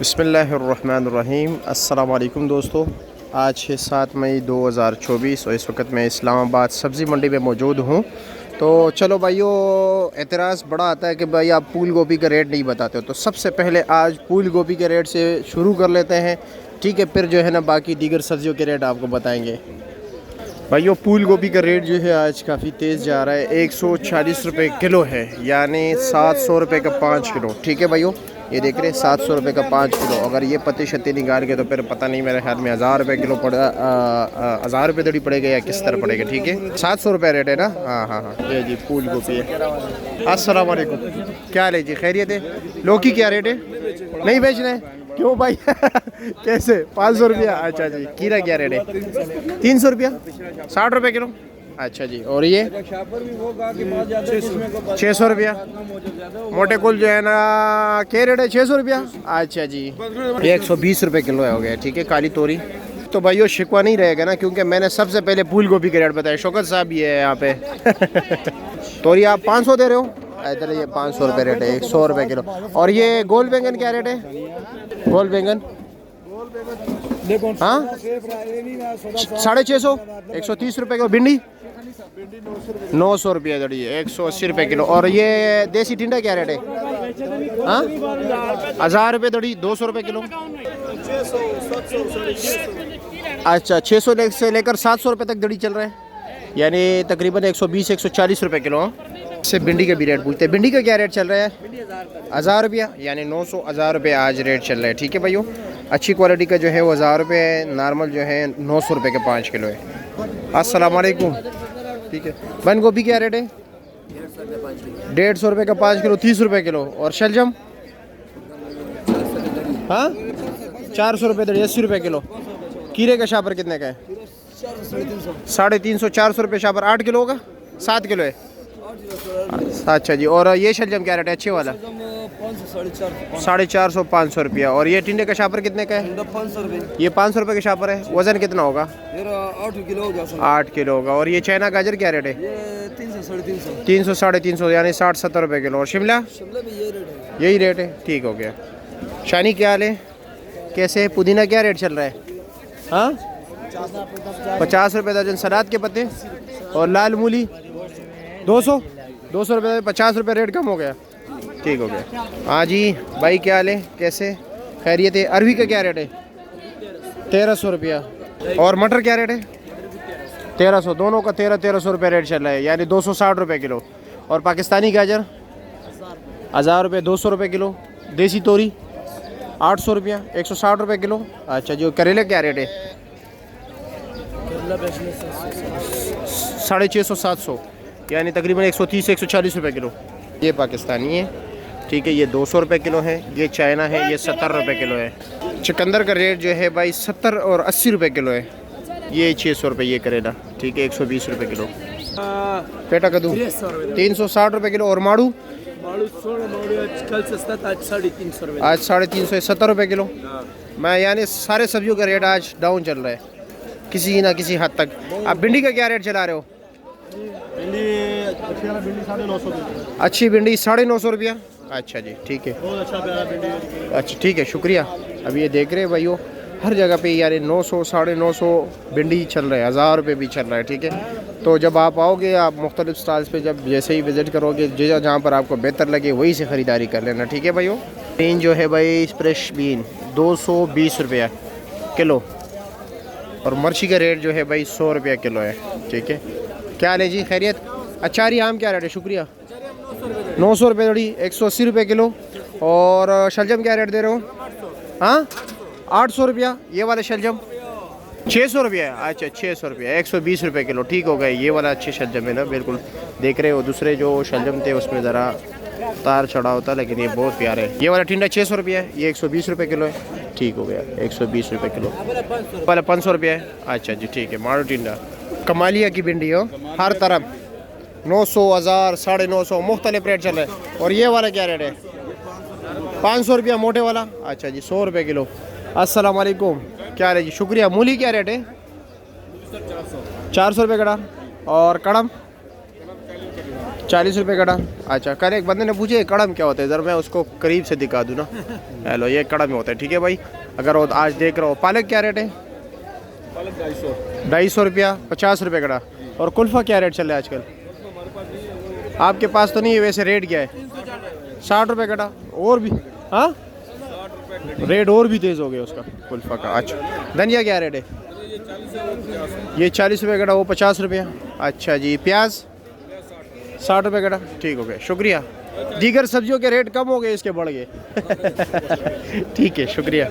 बिस्मिल्लाहिर्रहमानिर्रहीम। अस्सलाम वालेकुम दोस्तों, आज है 7 मई 2024 और इस वक्त मैं इस्लामाबाद सब्ज़ी मंडी में मौजूद हूँ। तो चलो भाइयों, एतराज़ बड़ा आता है कि भाई आप फूल गोभी का रेट नहीं बताते हो, तो सबसे पहले आज फूल गोभी के रेट से शुरू कर लेते हैं, ठीक है। फिर जो है ना बाकी दीगर सब्जियों के रेट आपको बताएंगे। भाइयों, फूल गोभी का रेट जो है आज काफ़ी तेज़ जा रहा है। 140 रुपये किलो है, यानी 700 रुपये का 5 किलो, ठीक है भाइयों। ये देख रहे हैं 700 रुपये का 5 किलो। अगर ये पत्ती शत्ती निकाल के तो फिर पता नहीं, मेरे ख्याल में 1000 रुपये किलो पड़ा, 1000 रुपये दड़ी पड़ेगा या किस तरह पड़ेगा, ठीक है। 700 रुपये रेट है ना। हाँ हाँ हाँ, ये जी फूल गोभी है। अस्सलाम वालेकुम, क्या हाल है जी, खैरियत है। लौकी क्या रेट है? नहीं बेच रहे, क्यों भाई? कैसे? 500 रुपया। अच्छा जी। खीरा क्या रेट है? 300 रुपया, 60 रुपये किलो। अच्छा जी। और ये 600 रुपया। मोटे कुल जो है ना क्या रेट है? 600 रुपया। अच्छा जी। ये 120 रुपये किलो है, हो गया, ठीक है। काली तोरी तो भाइयों शिकवा नहीं रहेगा ना, क्योंकि मैंने सबसे पहले फूल गोभी के रेट बताया। शौकत साहब भी है यहाँ पे। तोरी आप 500 दे रहे हो? इधर ये 500 रुपये रेट है, 100 रुपये किलो। और ये गोल बैंगन क्या रेट है? गोल बैंगन हाँ 650, 130 रुपये किलो। भिंडी 900 रुपये दड़ी, 180 रुपये किलो। और ये देसी टिंडा क्या रेट है? हाँ 1000 रुपये दड़ी, 200 रुपये किलो। अच्छा, 600 से लेकर 700 रुपये तक दड़ी चल रहा है, यानी तकरीबन 120 140 रुपये किलो। से भिंडी का भी रेट पूछते हैं। भिंडी का क्या रेट चल रहा है? 1000 रुपया, यानी 900 1000 रुपये आज रेट चल रहा है, ठीक है भाइयों। अच्छी क्वालिटी का जो है वो 1000 रुपये है, नॉर्मल जो है 900 रुपये के 5 किलो है। अस्सलाम वालेकुम, ठीक है। बंद गोभी क्या रेट है? 150 रुपये का 5 किलो, 30 रुपये किलो। और शलजम हाँ 400 रुपये दड़ी, 80 रुपये किलो। कीरे का शापर कितने का है? 350, 400 रुपये शापर। 8 किलो होगा, 7 किलो है। अच्छा जी। और ये शलजम क्या रेट है अच्छे वाला? 450 500 रुपया। और ये टिंडे का शापर कितने का है? 500 रुपये। ये 500 रुपये का शापर है। वजन कितना होगा? 8 किलो होगा। 8 किलो होगा। और ये चाइना गाजर क्या रेट है? 300 350, 300 350, यानी 60 70 रुपये किलो। और शिमला शिमला भी ये रेट है। यही रेट है, ठीक हो गया। शानी क्या हाल है, कैसे? पुदीना क्या रेट चल रहा है? हाँ 50 रुपये दर्जन। सलाद के पत्ते और लाल मूली 200 रुपये, 50 रुपये रेट कम हो गया, ठीक हो गया। हाँ जी भाई, क्या हाल है, कैसे? खैरियत है। अरवी का क्या रेट है? 1300 रुपया। और मटर क्या रेट है? 1300, दोनों का 1300 रुपये रेट चल रहा है, यानी 260 रुपये किलो। और पाकिस्तानी गाजर 1000 रुपये, 200 रुपये किलो। देसी तोरी 800 रुपया, 160 रुपये किलो। अच्छा जो करेले क्या रेट है? 650 700, यानी तकरीबन 130 140 रुपये किलो। ये पाकिस्तानी है, ठीक है। ये 200 रुपये किलो है। ये चाइना है, ये 70 रुपये किलो है। चुकंदर का रेट जो है भाई 70 और 80 रुपये किलो है। ये 600 रुपये ये करेला, ठीक है, 120 रुपये किलो। पेटा कद्दू 360 रुपये किलो। और माड़ू कल सस्ता था, आज 350 रुपये। आज 350 70 रुपये किलो। मैं यानी सारे सब्जियों का रेट आज डाउन चल रहा है किसी ना किसी हद तक। आप भिंडी का क्या रेट चला रहे हो? अच्छी भिंडी 950 रुपया। अच्छा जी, ठीक है। अच्छा ठीक है, शुक्रिया। अब ये देख रहे हैं भाइयों, हर जगह पे यानी 900 950 भिंडी चल रहा है, 1000 रुपये भी चल रहा है, ठीक है। तो जब आप आओगे, आप मुख्तलिफ स्टॉल्स पे जब जैसे ही विज़िट करोगे, जहाँ पर आपको बेहतर लगे वहीं से ख़रीदारी कर लेना, ठीक है भाइयों। बीन जो है भाई फ्रेश बीन 220 रुपया किलो। और मिर्ची का रेट जो है भाई 100 रुपया किलो है, ठीक है। क्या हाल है जी, खैरियत? अचारी आम क्या रेट है? शुक्रिया। 900 रुपये दड़ी, 180 रुपये किलो। और शलजम क्या रेट दे रहे हो? हाँ 800 रुपया। ये वाला शलजम 600 रुपया। अच्छा 600 रुपया, 120 रुपये किलो, ठीक हो गए। ये वाला अच्छे शलजम है ना, बिल्कुल देख रहे हो। दूसरे जो शलजम थे उसमें ज़रा तार चढ़ा होता, लेकिन ये बहुत प्यारे है। ये वाला टिंडा 600 रुपया है, ये 120 रुपये किलो है, ठीक हो गया। 120 रुपये किलो वाला 500 रुपया है। अच्छा जी, ठीक है। मारू टिंडा कमालिया की भिंडी हो, हर तरफ 900 1000 950 मुख्तलिफ रेट चल रहे हैं। और ये वाला क्या रेट है? 500 रुपया मोटे वाला। अच्छा जी, 100 रुपये किलो। अस्सलाम वालेकुम, क्या है जी, शुक्रिया। मूली क्या रेट है? 400 रुपये कड़ा। और कड़म 40 रुपये कड़ा। अच्छा, कल एक बंदे ने पूछे कड़म क्या होता है, ज़रा मैं उसको करीब से दिखा दूँ ना। हेलो, ये कड़म होता है, ठीक है भाई। अगर वो आज देख रहा हो, पालक क्या रेट है? पालक 250। 250 रुपया, 50 रुपये कड़ा। और कुल्फ़ा क्या रेट चल रहा है आजकल? आपके पास तो नहीं है, वैसे रेट क्या है? 60 रुपये कड़ा। और भी, हाँ, रेट और भी तेज़ हो गया उसका कुल्फ़ा का। अच्छा, धनिया क्या रेट है? ये 40 रुपये कड़ा, वो 50 रुपया। अच्छा जी, प्याज 60 रुपये कड़ा। ठीक हो गया, शुक्रिया। दीगर सब्जियों के रेट कम हो गए, इसके बढ़ गए। ठीक है, शुक्रिया।